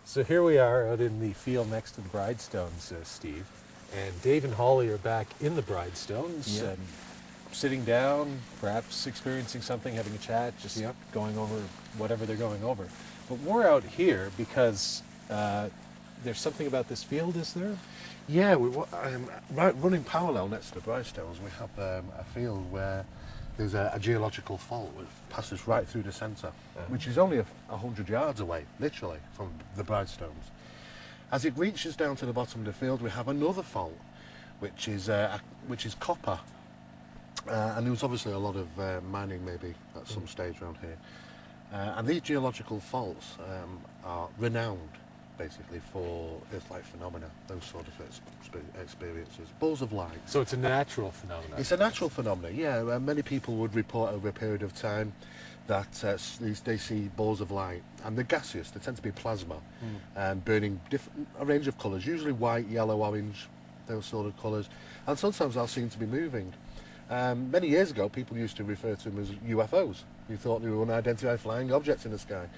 So here we are out in the field next to the Bridestones, Steve. And Dave and Holly are back in the Bridestones, sitting down, perhaps experiencing something, having a chat, just going over whatever they're going over. But we're out here because there's something about this field, is there? Yeah, running parallel next to the Bridestones, we have a field where there's a geological fault which passes right through the centre, which is only 100 yards away, literally, from the Bridestones. As it reaches down to the bottom of the field, we have another fault, which is copper. And there was obviously a lot of mining maybe at some stage around here. And these geological faults are renowned, basically, for Earth-like phenomena, those sort of experiences. Balls of light. So it's a natural phenomenon. It's a natural phenomenon, yeah. Many people would report over a period of time that they see balls of light, and they're gaseous. They tend to be plasma, and burning a range of colours, usually white, yellow, orange, those sort of colours. And sometimes they'll seem to be moving. Many years ago, people used to refer to them as UFOs. You thought they were unidentified flying objects in the sky.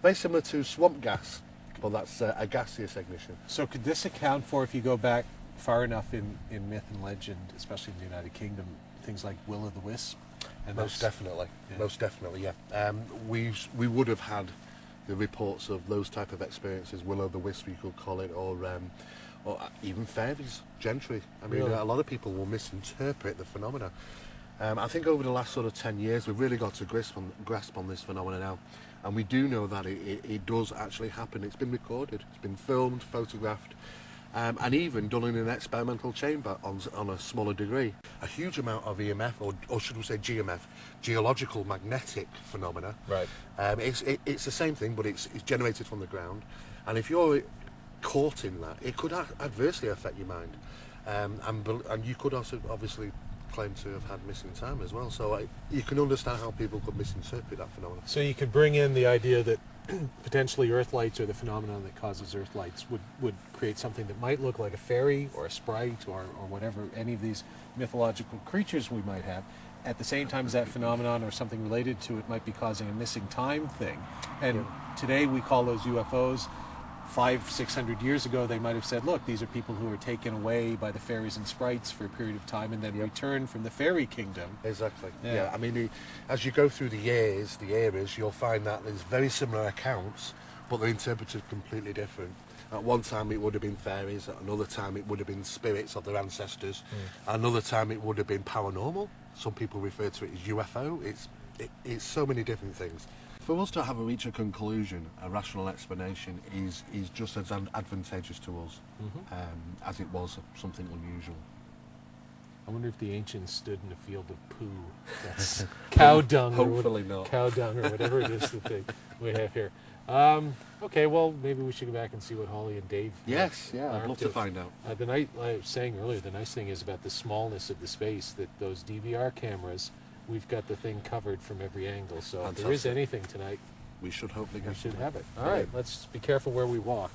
Very similar to swamp gas, but that's a gaseous ignition. So could this account for, if you go back far enough in myth and legend, especially in the United Kingdom, things like will-o'-the-wisp? And most definitely, yeah. We would have had the reports of those type of experiences, will-o'-the-wisp you could call it, or even fairies, gentry. I mean, really? A lot of people will misinterpret the phenomena. I think over the last sort of 10 years, we've really got to grasp on this phenomena now. And we do know that it does actually happen. It's been recorded, it's been filmed, photographed, and even done in an experimental chamber on a smaller degree. A huge amount of EMF, or should we say GMF, geological magnetic phenomena. Right. It's the same thing, but it's generated from the ground. And if you're caught in that, it could adversely affect your mind. And you could also obviously claim to have had missing time as well. So you can understand how people could misinterpret that phenomenon. So you could bring in the idea that potentially earth lights, or the phenomenon that causes earth lights, would create something that might look like a fairy or a sprite or whatever, any of these mythological creatures we might have. At the same time as that phenomenon or something related to it might be causing a missing time thing. And today we call those UFOs. 500-600 years ago, they might have said, look, these are people who are taken away by the fairies and sprites for a period of time and then return from the fairy kingdom. Exactly. Yeah. I mean, as you go through the eras, you'll find that there's very similar accounts, but they're interpreted completely different. At one time it would have been fairies, at another time it would have been spirits of their ancestors, another time it would have been paranormal. Some people refer to it as UFO. It's so many different things. For us to reach a conclusion, a rational explanation is just as advantageous to us as it was something unusual. I wonder if the ancients stood in a field of poo. That's cow dung. Hopefully not. Cow dung or whatever it is that we have here. Okay, well, maybe we should go back and see what Holly and Dave Yes, I'd love to find out. Like I was saying earlier, the nice thing is about the smallness of the space, that those DVR cameras, we've got the thing covered from every angle. So if there is anything tonight, we should hopefully have it. All right, let's be careful where we walk.